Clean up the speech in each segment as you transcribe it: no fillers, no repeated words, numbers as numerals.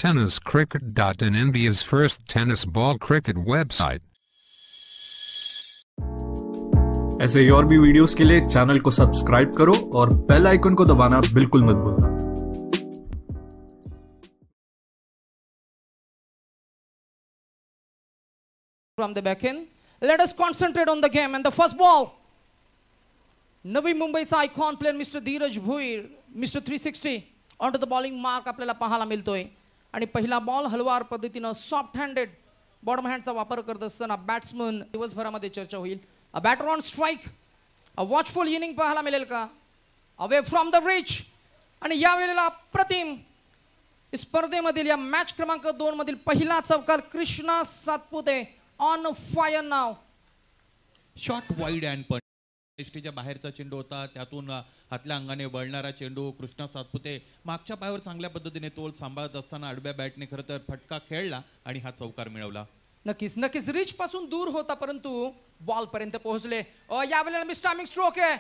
tenniscricket.in, India's first tennis ball cricket website. ऐसे और भी वीडियोस के लिए चैनल को सब्सक्राइब करो और बेल आइकन को दबाना बिल्कुल मत भूलना। From the back end, let us concentrate on the game. And the first ball, Navi Mumbai's icon player Mr. Dheeraj Bhuir, Mr. 360 onto the bowling mark आपल्याला पाहायला मिळतोय. आणि पहिला बॉल हलवार पद्धतीने सॉफ्ट हँडेड बॉटम हँडचा वापर करत असताना बॅट्समन दिवसभरामध्ये चर्चा होईल. A batter on strike, a watchful inning पाहायला मिळेल का, अवे फ्रॉम द रिच. आणि या वेळेला अप्रतिम स्पर्धेमधील या मॅच क्रमांक 2 मधील पहिला चौकार Krishna Satpute on fire now. Shot wide and पण एसटीच्या बाहेरचा चेंडू होता, त्यातून हातल्या अंगाने वळणारा चेंडू. कृष्णा सातपुते मागच्या पायावर चांगल्या पद्धतीने तोल सांभाळत असताना आडव्या बॅटने खरं तर फटका खेळला आणि हा चौकार मिळवला. नक्कीच नक्कीच रिच पासून दूर होता परंतु बॉल पर्यंत पोहोचले. यावेळेला मिस्टामिक स्ट्रोक आहे.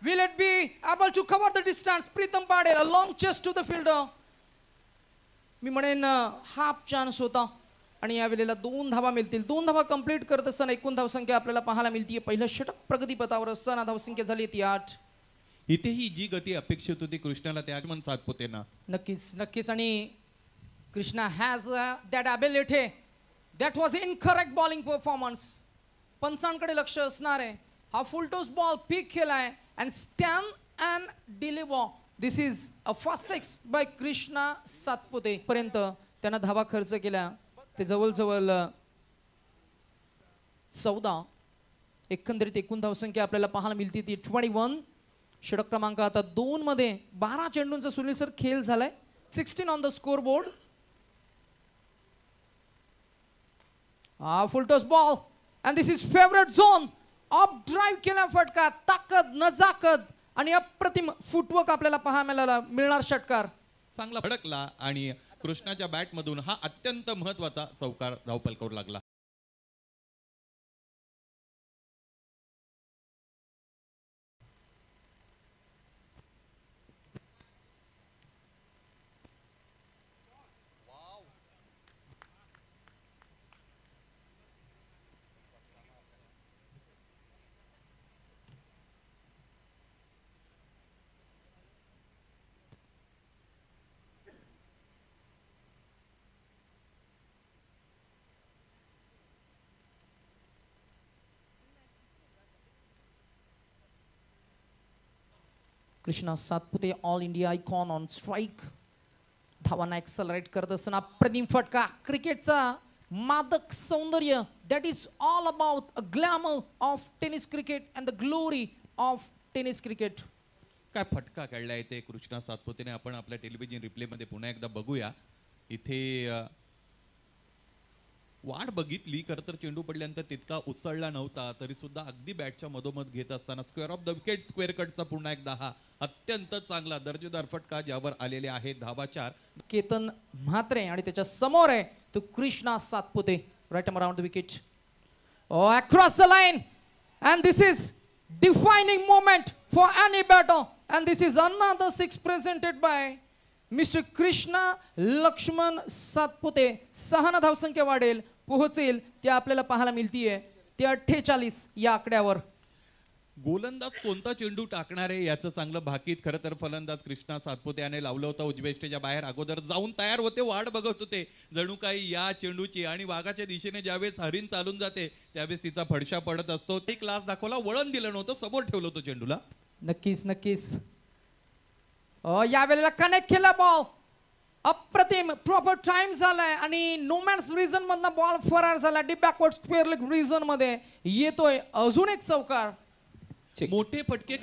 Will it be able to cover the distance? Pritam पाडेल a long chase to the fielder. मी म्हणेन हाफ चान्स होता आणि यावेळेला 2 धावा मिळतील. 2 धावा कंप्लीट करत असताना एकूण धावसंख्या आपल्याला पाहायला मिळते. पहिलं षटक प्रगतीपथावर असताना धावसंख्या झाली ती 8. इथेही जी गती अपेक्षित होती कृष्णाला त्या आगमन सातपुतेना. नक्कीच नक्कीच. आणि Krishna has that ability. That was incorrect bowling performance. पंचांकडे लक्ष असणार आहे. हा फुल टॉस बॉल पिक केलाय and stand and deliver. This is a first 6 by Krishna Satpute. पर्यंत त्यानं धावा खर्च केल्या ते जवळजवळ 14. एकंदरीत एकूण धावसंख्या आपल्याला पाहायला मिळते ती 21. षटक क्रमांक आता 2 मध्ये 12 चेंडूंचा सुनीलसर खेळ झालाय. 16 on the score board. Full toss ball and this is favourite zone. Of drive केला फटका. ताकद नजाकत आणि अप्रतिम फुटवर्क आपल्याला पाहायला मिळणार. षटकार चांगला भडकला आणि कृष्णाच्या बॅटमधून हा अत्यंत महत्त्वाचा चौकार धावफलकावर लागला. Krishna Satpute all India icon on strike. धावांना एक्सलरेट करत असताना प्रदीप फटका. क्रिकेटचा मादक सौंदर्य. That is all about a glamour of tennis cricket and the glory of tennis cricket. काय फटका काढला इथे कृष्णा सातपुतेने. आपण आपल्या टेलिव्हिजन रिप्लेमध्ये पुन्हा एकदा बघूया. इथे वाढ बघितली खरं तर चेंडू पडल्यानंतर तितका उसळला नव्हता तरी सुद्धा अगदी बॅटच्या मधोमध घेत असताना square off the wicket square कटचा पुन्हा एकदा हा अत्यंत चांगला दर्जेदार फटका ज्यावर आलेले आहेत धावा 4. केतन म्हात्रे आणि त्याच्या समोर आहे तो Krishna Satpute. Right arm around the wicket. Across the line and this is defining moment for any batter and this is another 6 presented by mister Krishna Laxman Satpute. 6 धावसंख्या वाढेल पोहोचेल ते आपल्याला पाहायला मिळतीये ते 48 या आकड्यावर. गोलंदाज कोणता चेंडू टाकणार आहे याचं चांगलं भाकीत खरं तर फलंदाज कृष्णा सातपुते याने लावलं होतं. उजव्या स्टेजच्या बाहेर अगोदर जाऊन तयार होते. वाट बघत होते जणू काही या चेंडूची. आणि वाघाच्या दिशेने ज्यावेळेस हरिण चालून जाते त्यावेळेस तिचा फडशा पडत असतो. ते क्लास दाखवला. वळण दिलं नव्हतं. समोर ठेवलं होतं चेंडूला. नक्कीच नक्कीच. यावेळेला कनेक्ट केला बॉल. अप्रतिम प्रॉपर टाइम झालाय आणि नो मॅन्स रिजन मधनं बॉल फरार झाला. Deep backward square leg region मध्ये येतोय अजून एक चौकार. मोठे फटके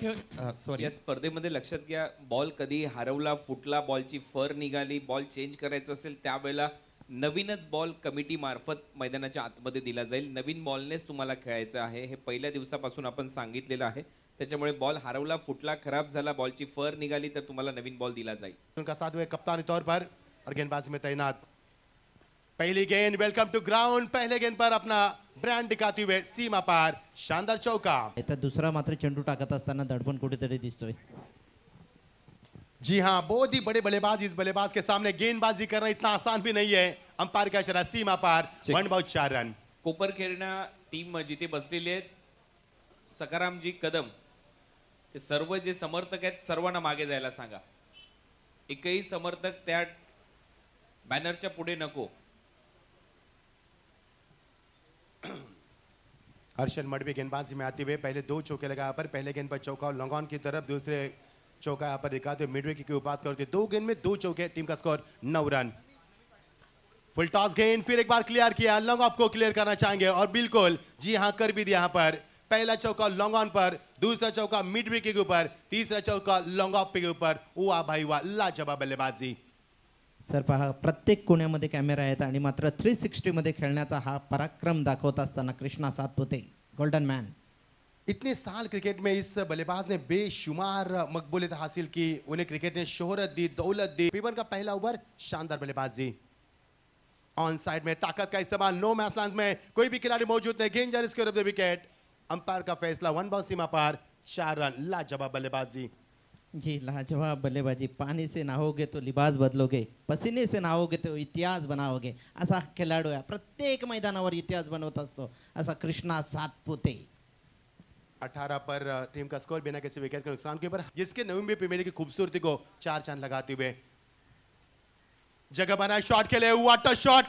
सॉरी या स्पर्धेमध्ये लक्षात घ्या बॉल कधी हरवला फुटला बॉलची फर निघाली बॉल चेंज करायचं असेल त्यावेळेला नवीनच बॉल कमिटी मार्फत मैदानाच्या आतमध्ये दिला जाईल. नवीन बॉलनेच तुम्हाला खेळायचं आहे हे पहिल्या दिवसापासून आपण सांगितलेलं आहे. त्याच्यामुळे बॉल हरवला फुटला खराब झाला बॉलची फर निघाली तर तुम्हाला नवीन बॉल दिला जाईल. उनका साथ हुए कप्तानी तौर पर और गेंदबाजी में तैनात. पहली गेंद वेलकम टू ग्राउंड. पहले गेंद पर अपना ब्रँड दिखाते हुए सीमा पार शानदार चौका. आता दुसरा मात्र चेंडू टाकत असताना दडपण कुठेतरी दिसतोय. जी हाँ, बहुत ही बड़े बल्लेबाज इस बल्लेबाज के सामने गेंदबाजी करना इतना आसान भी नहीं है। अंपायर का इशारा सीमा पार, 1/4 रन। कोपरखेरणा टीम जिथे बसलेले आहेत सकारामजी कदम, ते सर्व जे समर्थक आहेत सर्वांना मागे जायला सांगा. एकही समर्थक त्या बॅनरच्या पुढे नको. हर्षल मडवी गेंदबाजी में आते हुए पहले 2 चौके लगाया पर पहले गेंद पर चौका और लॉन्ग ऑन की तरफ, दूसरे चौका यहाँ पर दिखाते हुए मिडवे की बात करते 2 गेंद में 2 चौके, टीम का स्कोर 9 रन। फुल टॉस गेंद फिर एक बार क्लियर किया, लॉन्ग ऑफ को क्लियर करना चाहेंगे और बिल्कुल जी हाँ कर भी दिया यहाँ पर। पहला चौका लॉन्ग ऑन पर, दूसरा चौका मिड विकेट के ऊपर, तीसरा चौका लॉन्ग ऑफ के ऊपर। वाह भाई वाह, लाजवाब बल्लेबाजी। सर पहा, प्रत्येक कोण्यामध्ये कॅमेरा आहेत आणि मात्र 360 मध्ये खेळण्याचा हा पराक्रम दाखवत असताना कृष्णा सातपुते गोल्डन मॅन। इतने साल क्रिकेट में इस बल्लेबाज ने बेशुमार मकबूलियत हासिल की, उन्हें क्रिकेट ने शोहरत दी, दौलत दी। पीवन का पहला ओवर शानदार बल्लेबाजी। ऑन साइड में ताकत का इस्तेमाल, नो मैच लाइन में कोई भी खिलाड़ी मौजूद नहीं, गेंद जारी द विकेट। अंपायर का फैसला, 1 बॉल सीमा पार, 4 रन। लाजवाब बल्लेबाजी जी, लाजवाब बल्लेबाजी। पानी से नहाओगे तो लिबास बदलोगे, पसीने से नहाओगे तो इतिहास बनाओगे, असा खेळाडू आहे। प्रत्येक मैदानावर इतिहास बनवत असतो असा कृष्णा सातपुते। 18 पर टीम का स्कोर बिना किसी विकेट के नुकसान के ऊपर, जिसके नवंबर प्रीमियर की खूबसूरती को 4 चांद लगाते हुए जगह बनाए शॉट खेले। वाटर शॉट,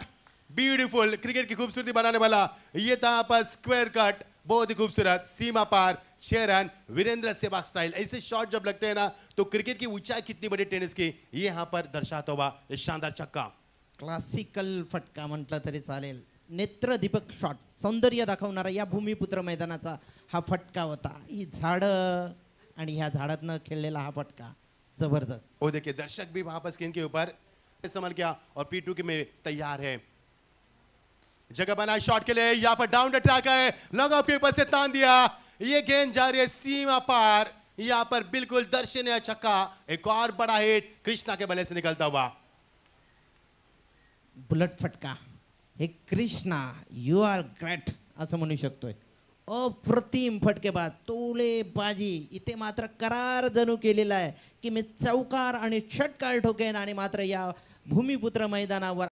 ब्यूटीफुल, क्रिकेट की खूबसूरती बनाने वाला ये था पर स्क्वायर कट, बहुत ही खूबसूरत। सीमा पार, 6 रन। वीरेंद्र सहवाग स्टाइल, ऐसे शॉट जब लगते हैं ना तो क्रिकेट की ऊंचाई कितनी बड़ी टेनिस की ये यहाँ पर दर्शाता हुआ शानदार छक्का। क्लासिकल फटका म्हटलं तरी चालेल। नेत्रदीपक शॉट, सौंदर्य दाखवणारा या भूमिपुत्र मैदानाचा हा फटका होता। ही झाडं आणि ह्या झाडातनं खेळलेला हा फटका जबरदस्त। वो देखिए दर्शक भी वहां पर स्क्रीन के ऊपर संभल गया और P2 के में तैयार है। जगह बनाए शॉट के लिए, यहाँ पर डाउन द ट्रैक है, लॉन्ग ऑफ के ऊपर से तान दिया, ये गेंद जा रही है सीमा पार। यहाँ पर बिल्कुल दर्शनीय छक्का, एक और बड़ा हिट कृष्णा के बल्ले से निकलता हुआ। बुलेट फटका, हे कृष्णा यू आर ग्रेट असं म्हणू शकतोय। अप्रतिम फटकेबाज, तोलेबाजी, इथे मात्र करार जणू केलेला आहे की मी चौकार आणि षटकार ठोकेन आणि मात्र या भूमिपुत्र मैदानावर